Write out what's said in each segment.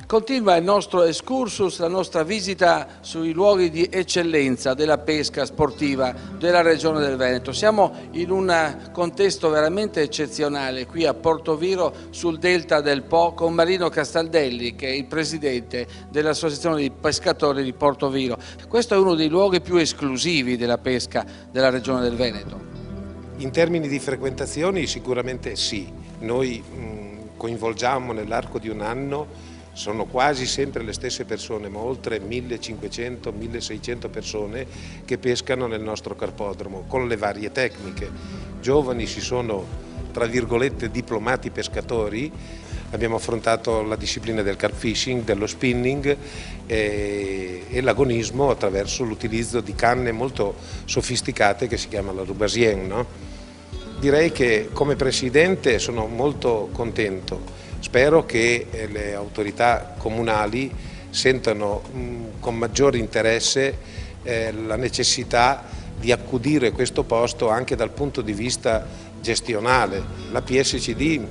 Continua il nostro excursus, la nostra visita sui luoghi di eccellenza della pesca sportiva della Regione del Veneto. Siamo in un contesto veramente eccezionale qui a Portoviro sul delta del Po con Marino Castaldelli, che è il presidente dell'Associazione di Pescatori di Portoviro. Questo è uno dei luoghi più esclusivi della pesca della Regione del Veneto. In termini di frequentazioni sicuramente sì. Noi coinvolgiamo nell'arco di un anno, sono quasi sempre le stesse persone, ma oltre 1500-1600 persone che pescano nel nostro carpodromo con le varie tecniche. Giovani si sono, tra virgolette, diplomati pescatori. Abbiamo affrontato la disciplina del carp fishing, dello spinning e l'agonismo attraverso l'utilizzo di canne molto sofisticate che si chiama la Rubasien, no? Direi che come presidente sono molto contento. Spero che le autorità comunali sentano con maggiore interesse la necessità di accudire questo posto anche dal punto di vista gestionale. La PSCD,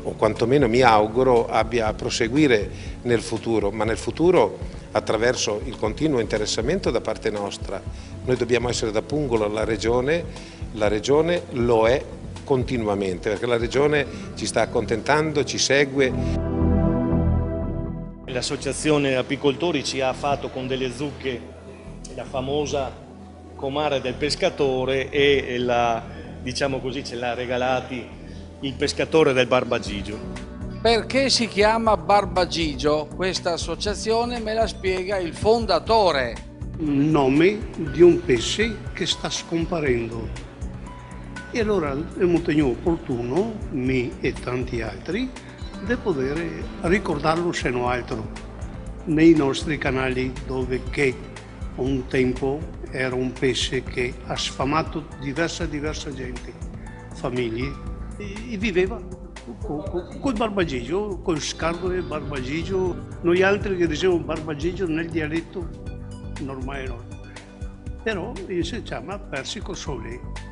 o quantomeno mi auguro, abbia a proseguire nel futuro, ma nel futuro attraverso il continuo interessamento da parte nostra. Noi dobbiamo essere da pungolo alla Regione, la Regione lo è continuamente, perché la Regione ci sta accontentando, ci segue. L'associazione apicoltori ci ha fatto con delle zucche la famosa comare del pescatore e diciamo così, ce l'ha regalati il pescatore del Barbagigio. Perché si chiama Barbagigio questa associazione? Me la spiega il fondatore. Nome di un pesce che sta scomparendo. E allora è molto opportuno, me e tanti altri, di poter ricordarlo se non altro nei nostri canali, dove che un tempo era un pesce che ha sfamato diversa gente, famiglie, e viveva col Barbagigio, col scarpe Barbagigio. Noi altri che diciamo Barbagigio nel dialetto normale, no. Però si chiama Persico Sole.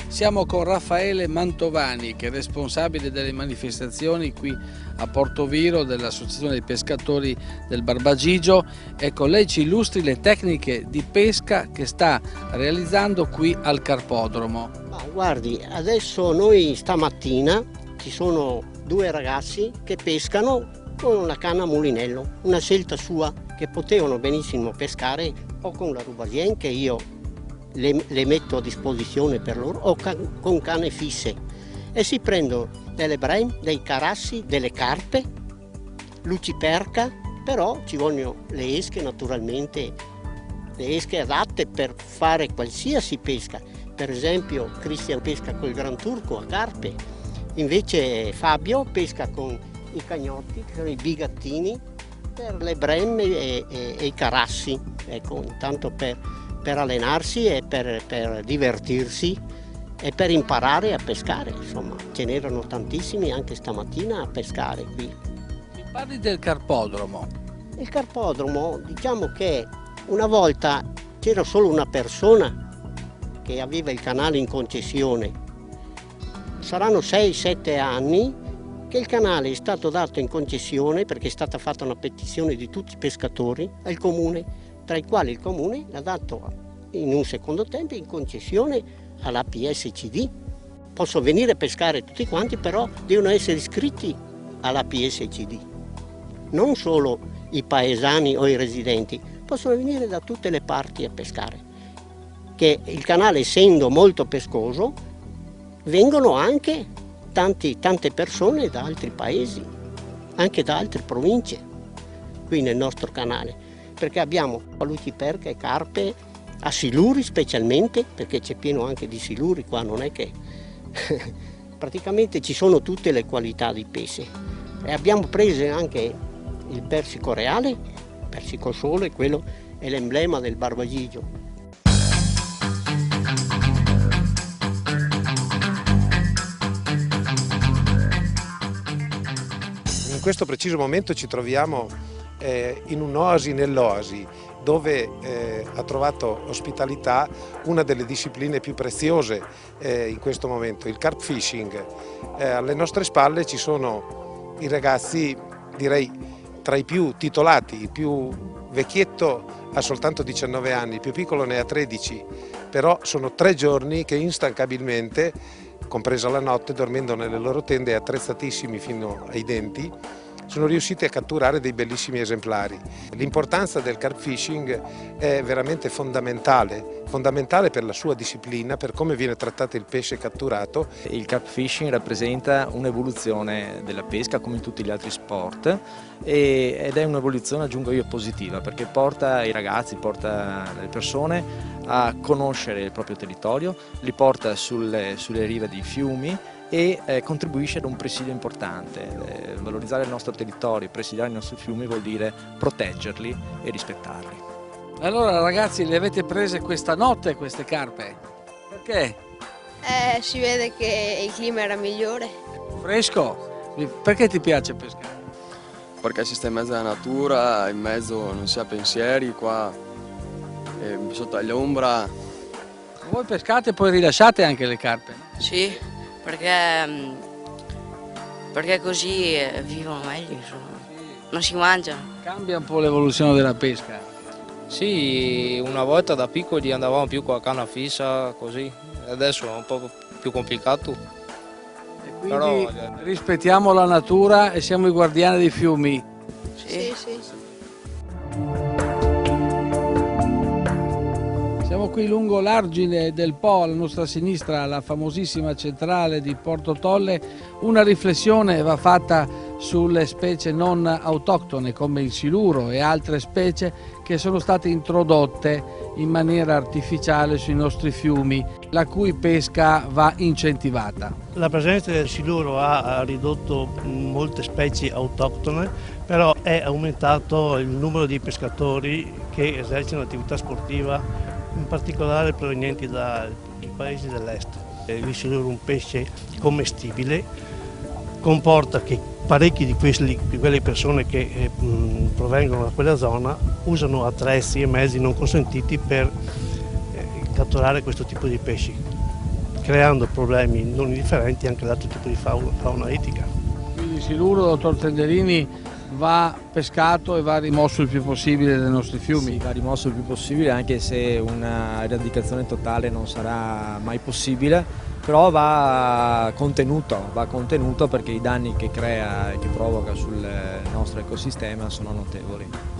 Siamo con Raffaele Mantovani, che è responsabile delle manifestazioni qui a Portoviro dell'Associazione dei Pescatori del Barbagigio. Ecco, lei ci illustri le tecniche di pesca che sta realizzando qui al carpodromo. Guardi, adesso noi stamattina ci sono due ragazzi che pescano con una canna a mulinello, una scelta sua, che potevano benissimo pescare o con la Rubasien, che io le metto a disposizione per loro, o con canne fisse, e si prendono delle brem, dei carassi, delle carpe, luciperca, però ci vogliono le esche naturalmente, le esche adatte per fare qualsiasi pesca. Per esempio Cristian pesca col Gran Turco a carpe, invece Fabio pesca con i cagnotti, che sono i bigattini, per le bremme e i carassi, ecco, intanto per allenarsi e per divertirsi e per imparare a pescare. Insomma, ce n'erano tantissimi anche stamattina a pescare qui. Mi parli del carpodromo? Il carpodromo, diciamo che una volta c'era solo una persona che aveva il canale in concessione. Saranno 6-7 anni che il canale è stato dato in concessione, perché è stata fatta una petizione di tutti i pescatori al comune, tra i quali il comune l'ha dato in un secondo tempo in concessione alla PSCD. Possono venire a pescare tutti quanti, però devono essere iscritti alla PSCD. Non solo i paesani o i residenti, possono venire da tutte le parti a pescare. Che il canale, essendo molto pescoso, vengono anche tante persone da altri paesi, anche da altre province, qui nel nostro canale, perché abbiamo luciperca e carpe, a siluri specialmente, perché c'è pieno anche di siluri qua, non è che praticamente ci sono tutte le qualità di pesce. E abbiamo preso anche il persico reale, persico sole, quello è l'emblema del Barbagigio. In questo preciso momento ci troviamo in un'oasi nell'oasi dove ha trovato ospitalità una delle discipline più preziose in questo momento, il carp fishing. Alle nostre spalle ci sono i ragazzi, direi tra i più titolati, il più vecchietto ha soltanto 19 anni, il più piccolo ne ha 13, però sono 3 giorni che instancabilmente, compresa la notte, dormendo nelle loro tende attrezzatissimi fino ai denti, sono riusciti a catturare dei bellissimi esemplari. L'importanza del carp fishing è veramente fondamentale per la sua disciplina, per come viene trattato il pesce catturato. Il carp fishing rappresenta un'evoluzione della pesca come in tutti gli altri sport ed è un'evoluzione, aggiungo io, positiva, perché porta i ragazzi, porta le persone a conoscere il proprio territorio, li porta sulle rive dei fiumi e contribuisce ad un presidio importante. Valorizzare il nostro territorio, presidiare i nostri fiumi vuol dire proteggerli e rispettarli. Allora ragazzi, le avete prese questa notte queste carpe? Perché? Si vede che il clima era migliore. Fresco? Perché ti piace pescare? Perché si sta in mezzo alla natura, in mezzo non si ha pensieri, qua sotto all'ombra. Voi pescate e poi rilasciate anche le carpe? Sì, perché così vivono meglio, insomma. Non si mangiano. Cambia un po' l'evoluzione della pesca? Sì, una volta da piccoli andavamo più con la canna fissa, così, adesso è un po' più complicato. E quindi rispettiamo la natura e siamo i guardiani dei fiumi? Sì. Siamo qui lungo l'argine del Po, alla nostra sinistra, la famosissima centrale di Porto Tolle. Una riflessione va fatta sulle specie non autoctone come il siluro e altre specie che sono state introdotte in maniera artificiale sui nostri fiumi, la cui pesca va incentivata. La presenza del siluro ha ridotto molte specie autoctone, però è aumentato il numero di pescatori che esercitano attività sportiva, in particolare provenienti dai paesi dell'est. Il siluro è un pesce commestibile, comporta che parecchi di quelle persone che provengono da quella zona usano attrezzi e mezzi non consentiti per catturare questo tipo di pesci, creando problemi non indifferenti anche all'altro tipo di fauna ittica. Quindi il siluro, dottor Tenderini, va pescato e va rimosso il più possibile dai nostri fiumi? Sì, va rimosso il più possibile, anche se una eradicazione totale non sarà mai possibile, però va contenuto perché i danni che crea e che provoca sul nostro ecosistema sono notevoli.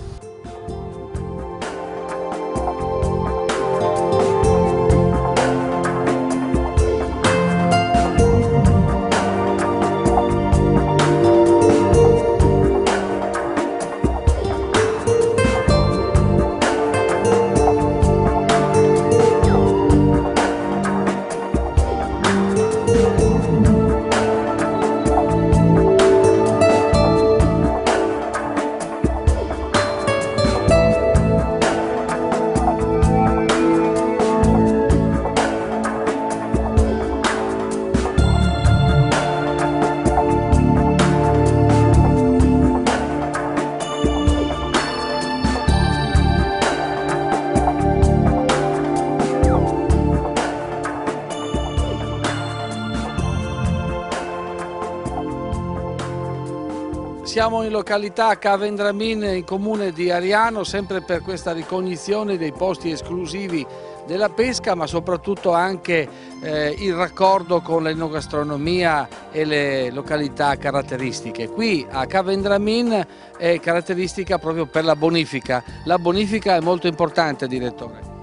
Siamo in località Cavendramin, in comune di Ariano, sempre per questa ricognizione dei posti esclusivi della pesca, ma soprattutto anche il raccordo con l'enogastronomia e le località caratteristiche. Qui a Cavendramin è caratteristica proprio per la bonifica. La bonifica è molto importante, direttore.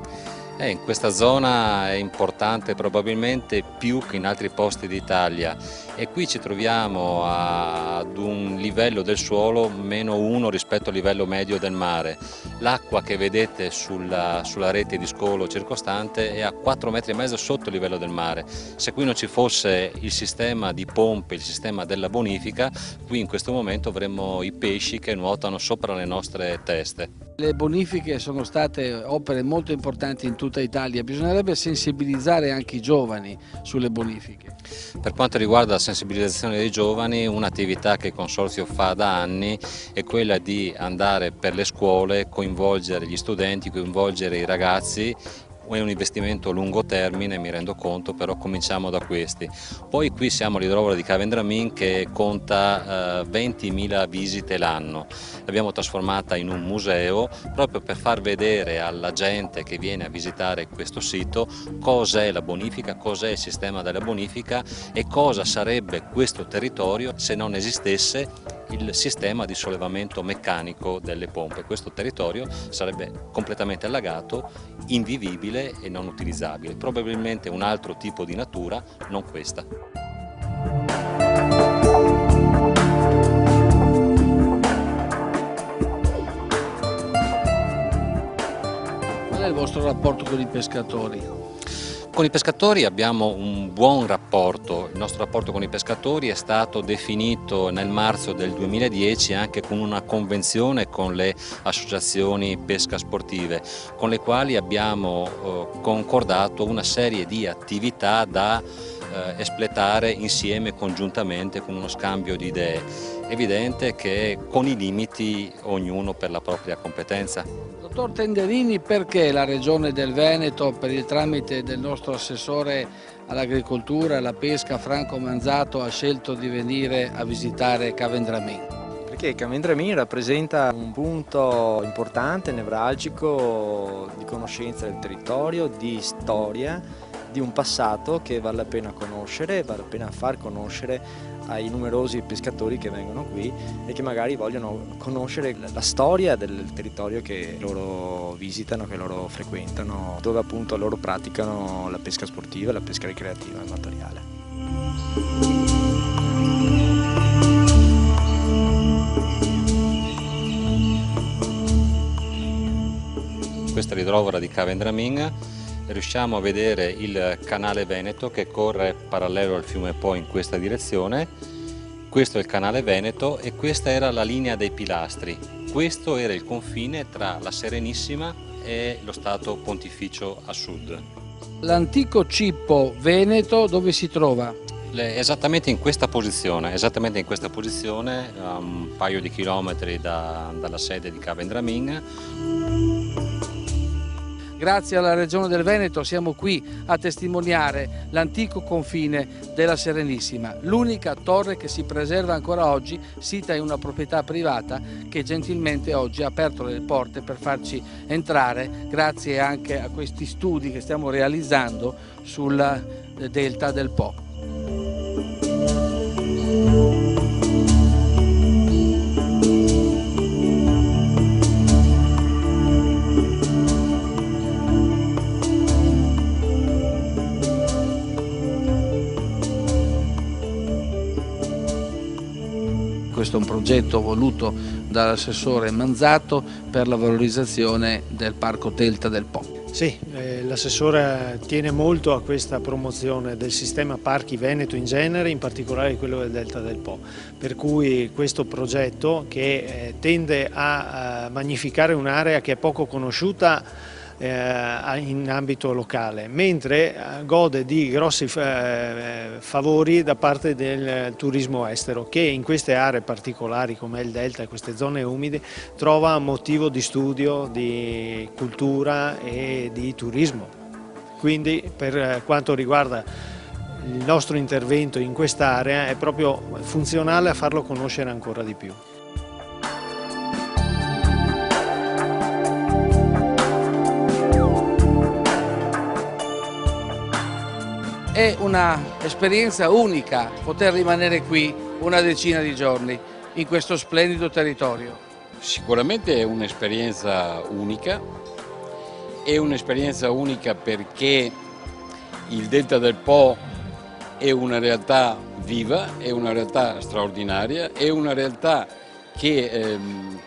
In questa zona è importante probabilmente più che in altri posti d'Italia e qui ci troviamo ad un livello del suolo -1 rispetto al livello medio del mare. L'acqua che vedete sulla rete di scolo circostante è a 4,5 metri sotto il livello del mare. Se qui non ci fosse il sistema di pompe, il sistema della bonifica, qui in questo momento avremmo i pesci che nuotano sopra le nostre teste. Le bonifiche sono state opere molto importanti in tutta Italia, bisognerebbe sensibilizzare anche i giovani sulle bonifiche. Per quanto riguarda la sensibilizzazione dei giovani, un'attività che il Consorzio fa da anni è quella di andare per le scuole, coinvolgere gli studenti, coinvolgere i ragazzi. È un investimento a lungo termine, mi rendo conto, però cominciamo da questi. Poi qui siamo all'idrovora di Cavendramin che conta 20.000 visite l'anno. L'abbiamo trasformata in un museo proprio per far vedere alla gente che viene a visitare questo sito cos'è la bonifica, cos'è il sistema della bonifica e cosa sarebbe questo territorio se non esistesse il sistema di sollevamento meccanico delle pompe. Questo territorio sarebbe completamente allagato, invivibile e non utilizzabile, probabilmente un altro tipo di natura, non questa. Qual è il vostro rapporto con i pescatori? Con i pescatori abbiamo un buon rapporto, il nostro rapporto con i pescatori è stato definito nel marzo del 2010 anche con una convenzione con le associazioni pesca sportive, con le quali abbiamo concordato una serie di attività da espletare insieme, congiuntamente, con uno scambio di idee. È evidente che con i limiti ognuno per la propria competenza. Dottor Tenderini, perché la Regione del Veneto, per il tramite del nostro assessore all'agricoltura e alla pesca Franco Manzato, ha scelto di venire a visitare Cavendramin? Perché Cavendramin rappresenta un punto importante, nevralgico di conoscenza del territorio, di storia, di un passato che vale la pena conoscere, vale la pena far conoscere ai numerosi pescatori che vengono qui e che magari vogliono conoscere la storia del territorio che loro visitano, che loro frequentano, dove appunto loro praticano la pesca sportiva, la pesca ricreativa e amatoriale. Questa è l'idrovora di Cavendramin. Riusciamo a vedere il canale Veneto che corre parallelo al fiume Po in questa direzione. Questo è il canale Veneto e questa era la linea dei pilastri. Questo era il confine tra la Serenissima e lo Stato Pontificio a sud. L'antico cippo Veneto dove si trova? Esattamente in questa posizione, a un paio di chilometri dalla sede di Cavendramin. Grazie alla Regione del Veneto siamo qui a testimoniare l'antico confine della Serenissima, l'unica torre che si preserva ancora oggi, sita in una proprietà privata che gentilmente oggi ha aperto le porte per farci entrare, grazie anche a questi studi che stiamo realizzando sul delta del Po. Questo è un progetto voluto dall'assessore Manzato per la valorizzazione del Parco Delta del Po. Sì, l'assessore tiene molto a questa promozione del sistema parchi veneto in genere, in particolare quello del Delta del Po, per cui questo progetto che tende a magnificare un'area che è poco conosciuta in ambito locale, mentre gode di grossi favori da parte del turismo estero che in queste aree particolari come il Delta e queste zone umide trova motivo di studio, di cultura e di turismo. Quindi per quanto riguarda il nostro intervento in quest'area è proprio funzionale a farlo conoscere ancora di più. È un'esperienza unica poter rimanere qui una decina di giorni in questo splendido territorio. Sicuramente è un'esperienza unica perché il Delta del Po è una realtà viva, è una realtà straordinaria, è una realtà che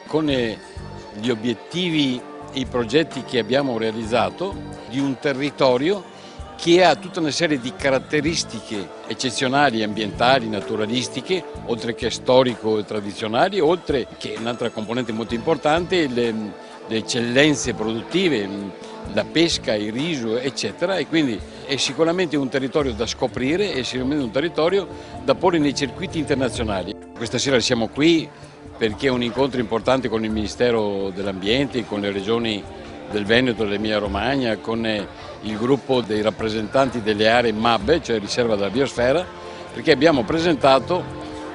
con gli obiettivi e i progetti che abbiamo realizzato di un territorio che ha tutta una serie di caratteristiche eccezionali, ambientali, naturalistiche, oltre che storico e tradizionali, oltre che un'altra componente molto importante, le eccellenze produttive, la pesca, il riso, eccetera, e quindi è sicuramente un territorio da scoprire, è sicuramente un territorio da porre nei circuiti internazionali. Questa sera siamo qui perché è un incontro importante con il Ministero dell'Ambiente, con le regioni del Veneto e dell'Emilia Romagna, con il gruppo dei rappresentanti delle aree MAB, cioè riserva della biosfera, perché abbiamo presentato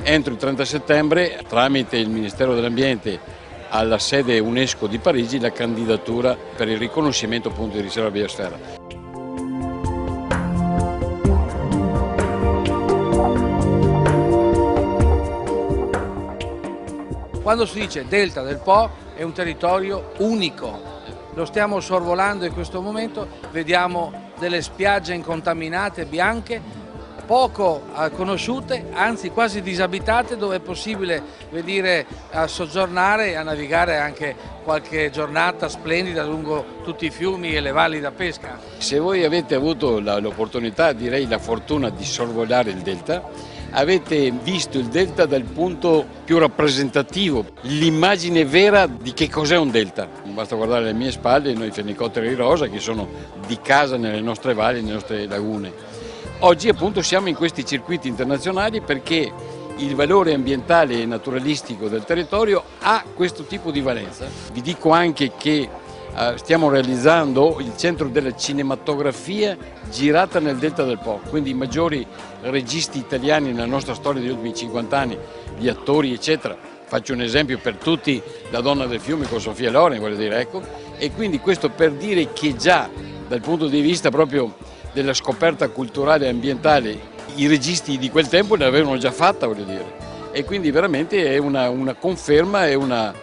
entro il 30 settembre, tramite il Ministero dell'Ambiente, alla sede UNESCO di Parigi, la candidatura per il riconoscimento appunto di riserva della biosfera. Quando si dice Delta del Po è un territorio unico, lo stiamo sorvolando in questo momento, vediamo delle spiagge incontaminate, bianche, poco conosciute, anzi quasi disabitate, dove è possibile venire a soggiornare e a navigare anche qualche giornata splendida lungo tutti i fiumi e le valli da pesca. Se voi avete avuto l'opportunità, direi la fortuna di sorvolare il Delta, avete visto il Delta dal punto più rappresentativo, l'immagine vera di che cos'è un Delta. Basta guardare alle mie spalle noi fenicotteri rosa che sono di casa nelle nostre valli, nelle nostre lagune. Oggi appunto siamo in questi circuiti internazionali perché il valore ambientale e naturalistico del territorio ha questo tipo di valenza. Vi dico anche che stiamo realizzando il centro della cinematografia girata nel Delta del Po, quindi i maggiori registi italiani nella nostra storia degli ultimi 50 anni, gli attori eccetera. Faccio un esempio per tutti, La donna del fiume con Sofia Loren, voglio dire, ecco, e quindi questo per dire che già dal punto di vista proprio della scoperta culturale e ambientale i registi di quel tempo ne avevano già fatta, voglio dire, e quindi veramente è una conferma, è una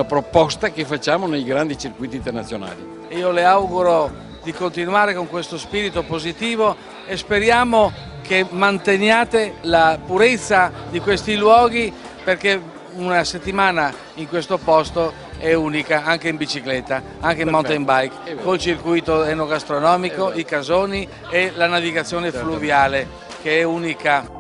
proposta che facciamo nei grandi circuiti internazionali. Io le auguro di continuare con questo spirito positivo e speriamo che manteniate la purezza di questi luoghi, perché una settimana in questo posto è unica anche in bicicletta, anche in mountain bike, col circuito enogastronomico, i casoni e la navigazione fluviale che è unica.